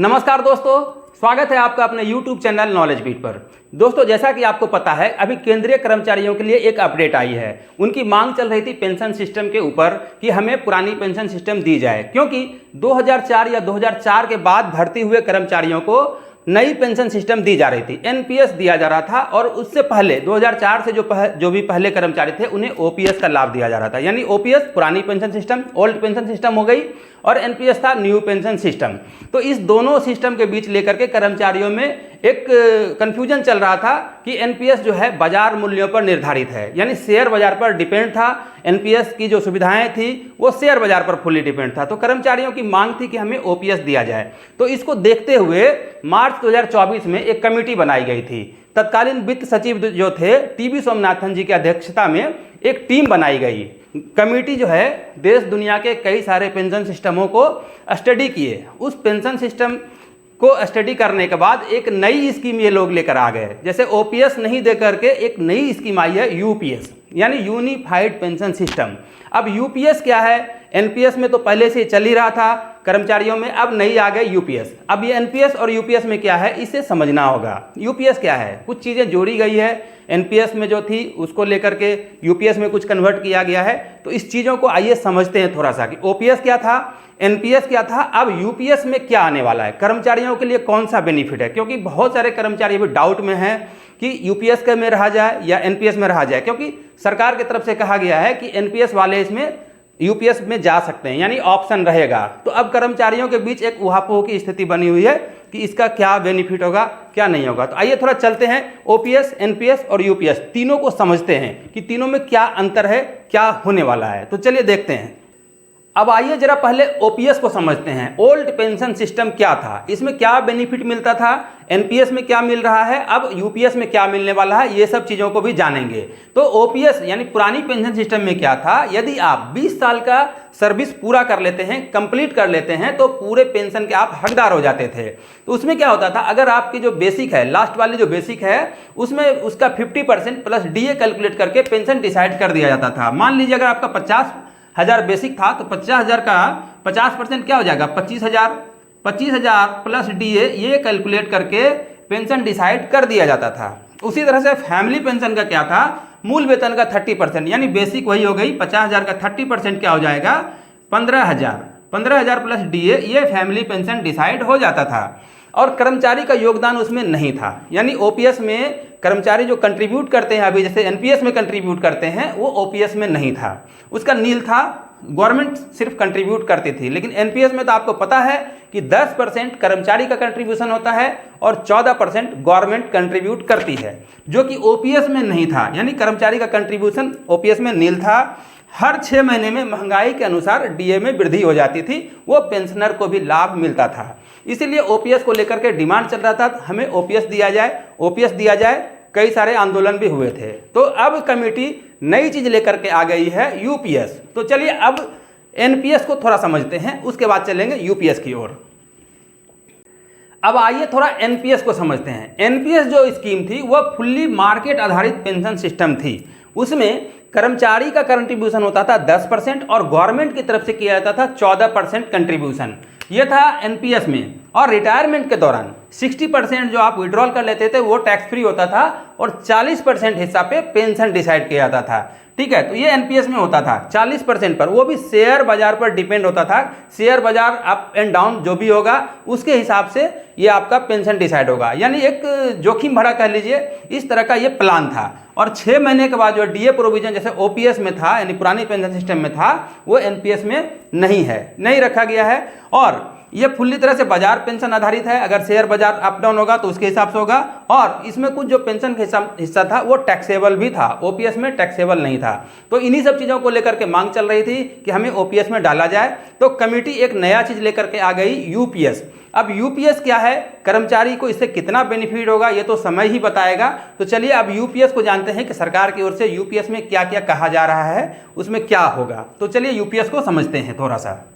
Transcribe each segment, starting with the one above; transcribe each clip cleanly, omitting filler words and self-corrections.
नमस्कार दोस्तों, स्वागत है आपका अपने YouTube चैनल नॉलेज बीट पर। दोस्तों, जैसा कि आपको पता है, अभी केंद्रीय कर्मचारियों के लिए एक अपडेट आई है। उनकी मांग चल रही थी पेंशन सिस्टम के ऊपर कि हमें पुरानी पेंशन सिस्टम दी जाए, क्योंकि 2004 या 2004 के बाद भर्ती हुए कर्मचारियों को नई पेंशन सिस्टम दी जा रही थी। एनपीएस दिया जा रहा था और उससे पहले 2004 से जो भी पहले कर्मचारी थे उन्हें ओपीएस का लाभ दिया जा रहा था। यानी ओपीएस पुरानी pension system, old pension system हो गई, और एनपीएस था न्यू पेंशन सिस्टम। तो इस दोनों सिस्टम के बीच लेकर के कर्मचारियों में एक कंफ्यूजन चल रहा था कि एनपीएस जो है बाजार मूल्यों पर निर्धारित है, यानी शेयर बाजार पर डिपेंड था। एनपीएस की जो सुविधाएं थी वो शेयर बाजार पर फुली डिपेंड था। तो कर्मचारियों की मांग थी कि हमें ओपीएस दिया जाए। तो इसको देखते हुए मार्च 2024 में एक कमेटी बनाई गई थी। तत्कालीन वित्त सचिव जो थे टीबी सोमनाथन जी की अध्यक्षता में एक टीम बनाई गई। कमेटी जो है देश दुनिया के कई सारे पेंशन सिस्टमों को स्टडी किए। उस पेंशन सिस्टम को स्टडी करने के बाद एक नई स्कीम ये लोग लेकर आ गए। जैसे ओपीएस नहीं दे करके एक नई स्कीम आई है यूपीएस, यानी यूनिफाइड पेंशन सिस्टम। अब यूपीएस क्या है? एनपीएस में तो पहले से चल ही रहा था कर्मचारियों में, अब नई आ गई यूपीएस। अब ये एनपीएस और यूपीएस में क्या है, इसे समझना होगा। यूपीएस क्या है? कुछ चीज़ें जोड़ी गई है, एनपीएस में जो थी उसको लेकर के यूपीएस में कुछ कन्वर्ट किया गया है। तो इस चीज़ों को आइए समझते हैं थोड़ा सा कि ओपीएस क्या था, एनपीएस क्या था, अब यूपीएस में क्या आने वाला है, कर्मचारियों के लिए कौन सा बेनिफिट है। क्योंकि बहुत सारे कर्मचारी भी डाउट में हैं कि यूपीएस के में रहा जाए या एनपीएस में रहा जाए, क्योंकि सरकार की तरफ से कहा गया है कि एनपीएस वाले इसमें यूपीएस में जा सकते हैं, यानी ऑप्शन रहेगा। तो अब कर्मचारियों के बीच एक उहापोह की स्थिति बनी हुई है कि इसका क्या बेनिफिट होगा, क्या नहीं होगा। तो आइए थोड़ा चलते हैं, ओपीएस, एनपीएस और यूपीएस तीनों को समझते हैं कि तीनों में क्या अंतर है, क्या होने वाला है। तो चलिए देखते हैं। अब आइए जरा पहले ओपीएस को समझते हैं। ओल्ड पेंशन सिस्टम क्या था, इसमें क्या बेनिफिट मिलता था, एनपीएस में क्या मिल रहा है, अब यूपीएस में क्या मिलने वाला है, ये सब चीज़ों को भी जानेंगे। तो ओपीएस यानी पुरानी पेंशन सिस्टम में क्या था, यदि आप 20 साल का सर्विस पूरा कर लेते हैं, कंप्लीट कर लेते हैं, तो पूरे पेंशन के आप हकदार हो जाते थे। तो उसमें क्या होता था, अगर आपकी जो बेसिक है, लास्ट वाली जो बेसिक है, उसमें उसका 50% प्लस डीए कैलकुलेट करके पेंशन डिसाइड कर दिया जाता था। मान लीजिए अगर आपका 50,000 बेसिक था तो 50,000 का 50% क्या हो जाएगा, 25,000 प्लस डीए, ये कैलकुलेट करके पेंशन डिसाइड कर दिया जाता था। उसी तरह से फैमिली पेंशन का क्या था, मूल वेतन का 30%, यानी बेसिक वही हो गई 50,000 का 30% क्या हो जाएगा, 15,000 प्लस डीए, ये फैमिली पेंशन डिसाइड हो जाता था। और कर्मचारी का योगदान उसमें नहीं था, यानी ओपीएस में कर्मचारी जो कंट्रीब्यूट करते हैं, अभी जैसे एनपीएस में कंट्रीब्यूट करते हैं, वो ओपीएस में नहीं था, उसका नील था। गवर्नमेंट सिर्फ कंट्रीब्यूट करती थी। लेकिन एनपीएस में तो आपको पता है कि 10% कर्मचारी का कंट्रीब्यूशन होता है और 14% गवर्नमेंट कंट्रीब्यूट करती है, जो कि ओपीएस में नहीं था। यानी कर्मचारी का कंट्रीब्यूशन ओपीएस में नील था। हर 6 महीने में महंगाई के अनुसार डीए में वृद्धि हो जाती थी, वो पेंशनर को भी लाभ मिलता था। इसीलिए ओपीएस को लेकर के डिमांड चल रहा था, हमें ओपीएस दिया जाए, ओपीएस दिया जाए। कई सारे आंदोलन भी हुए थे। तो अब कमेटी नई चीज लेकर के आ गई है, यूपीएस। तो चलिए अब एनपीएस को थोड़ा समझते हैं, उसके बाद चलेंगे यूपीएस की ओर। अब आइए थोड़ा एनपीएस को समझते हैं। एनपीएस जो स्कीम थी वह फुल्ली मार्केट आधारित पेंशन सिस्टम थी। उसमें कर्मचारी का कंट्रीब्यूशन होता था 10% और गवर्नमेंट की तरफ से किया जाता था 14% कंट्रीब्यूशन। यह था एनपीएस में। और रिटायरमेंट के दौरान 60% जो आप विड्रॉल कर लेते थे वो टैक्स फ्री होता था और 40% हिस्सा पे पेंशन डिसाइड किया जाता था। ठीक है, तो ये एनपीएस में होता था 40% पर, वो भी शेयर बाजार पर डिपेंड होता था। शेयर बाजार अप एंड डाउन जो भी होगा उसके हिसाब से ये आपका पेंशन डिसाइड होगा, यानी एक जोखिम भरा कह लीजिए, इस तरह का ये प्लान था। और 6 महीने के बाद जो डीए प्रोविजन जैसे ओपीएस में था, यानी पुरानी पेंशन सिस्टम में था, वो एनपीएस में नहीं है, नहीं रखा गया है। और ये फुल्ली तरह से बाजार पेंशन आधारित है। अगर शेयर बाजार अप डाउन होगा तो उसके हिसाब से होगा। और इसमें कुछ जो पेंशन का हिस्सा था वो टैक्सेबल भी था, ओपीएस में टैक्सेबल नहीं था। तो इन्हीं सब चीज़ों को लेकर के मांग चल रही थी कि हमें ओपीएस में डाला जाए। तो कमेटी एक नया चीज़ लेकर के आ गई, यूपीएस। अब यूपीएस क्या है, कर्मचारी को इससे कितना बेनिफिट होगा ये तो समय ही बताएगा। तो चलिए अब यूपीएस को जानते हैं कि सरकार की ओर से यूपीएस में क्या क्या कहा जा रहा है, उसमें क्या होगा। तो चलिए यूपीएस को समझते हैं थोड़ा सा।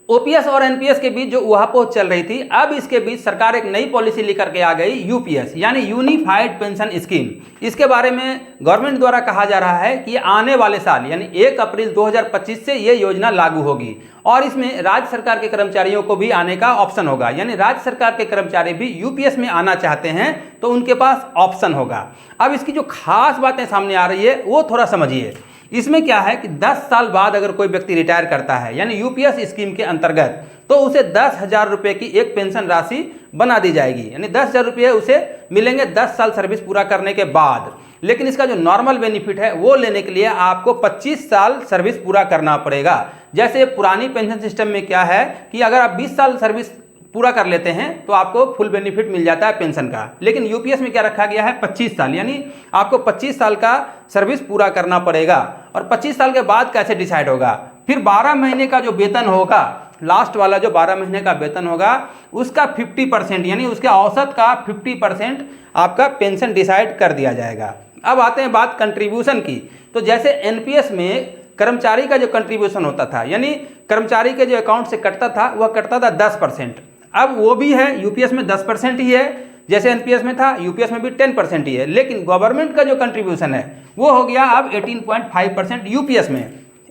ओपीएस और एनपीएस के बीच जो उहापोह चल रही थी, अब इसके बीच सरकार एक नई पॉलिसी लेकर के आ गई, यूपीएस यानी यूनिफाइड पेंशन स्कीम। इसके बारे में गवर्नमेंट द्वारा कहा जा रहा है कि आने वाले साल यानी 1 अप्रैल 2025 से ये योजना लागू होगी और इसमें राज्य सरकार के कर्मचारियों को भी आने का ऑप्शन होगा। यानी राज्य सरकार के कर्मचारी भी यूपीएस में आना चाहते हैं तो उनके पास ऑप्शन होगा। अब इसकी जो खास बातें सामने आ रही है वो थोड़ा समझिए। इसमें क्या है कि 10 साल बाद अगर कोई व्यक्ति रिटायर करता है यानी यूपीएस स्कीम के अंतर्गत, तो उसे 10,000 रुपये की एक पेंशन राशि बना दी जाएगी। यानी 10,000 रुपये उसे मिलेंगे 10 साल सर्विस पूरा करने के बाद। लेकिन इसका जो नॉर्मल बेनिफिट है वो लेने के लिए आपको 25 साल सर्विस पूरा करना पड़ेगा। जैसे पुरानी पेंशन सिस्टम में क्या है कि अगर आप 20 साल सर्विस पूरा कर लेते हैं तो आपको फुल बेनिफिट मिल जाता है पेंशन का। लेकिन यूपीएस में क्या रखा गया है, 25 साल, यानी आपको 25 साल का सर्विस पूरा करना पड़ेगा। और 25 साल के बाद कैसे डिसाइड होगा, फिर 12 महीने का जो वेतन होगा, लास्ट वाला जो 12 महीने का वेतन होगा उसका 50% यानी उसके औसत का 50% आपका पेंशन डिसाइड कर दिया जाएगा। अब आते हैं बात कंट्रीब्यूशन की। तो जैसे एनपीएस में कर्मचारी का जो कंट्रीब्यूशन होता था यानी कर्मचारी के जो अकाउंट से कटता था वह कटता था 10%। अब वो भी है, यूपीएस में 10% ही है, जैसे एनपीएस में था यूपीएस में भी 10% ही है। लेकिन गवर्नमेंट का जो कंट्रीब्यूशन है वो हो गया अब 18.5% यूपीएस में।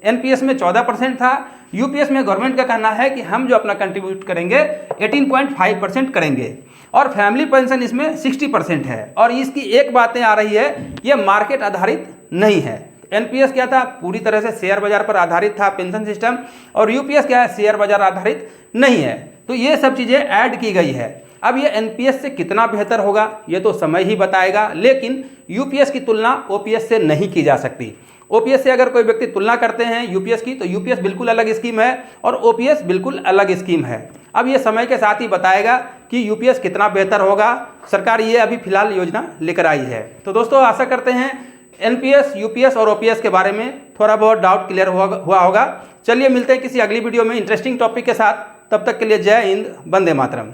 एनपीएस में 14% था, यूपीएस में गवर्नमेंट का कहना है कि हम जो अपना कंट्रीब्यूट करेंगे 18.5% करेंगे। और फैमिली पेंशन इसमें 60% है। और इसकी एक बातें आ रही है, ये मार्केट आधारित नहीं है। एनपीएस क्या था, पूरी तरह से शेयर बाजार पर आधारित था पेंशन सिस्टम, और यूपीएस क्या है, शेयर बाजार आधारित नहीं है। तो ये सब चीज़ें ऐड की गई है। अब ये एनपीएस से कितना बेहतर होगा ये तो समय ही बताएगा, लेकिन यूपीएस की तुलना ओपीएस से नहीं की जा सकती। ओपीएस से अगर कोई व्यक्ति तुलना करते हैं यूपीएस की, तो यूपीएस बिल्कुल अलग स्कीम है और ओपीएस बिल्कुल अलग स्कीम है। अब ये समय के साथ ही बताएगा कि यूपीएस कितना बेहतर होगा। सरकार ये अभी फिलहाल योजना लेकर आई है। तो दोस्तों आशा करते हैं एनपीएस, यूपीएस और ओपीएस के बारे में थोड़ा बहुत डाउट क्लियर हुआ होगा। चलिए मिलते हैं किसी अगली वीडियो में इंटरेस्टिंग टॉपिक के साथ। तब तक के लिए जय हिंद, वंदे मातरम।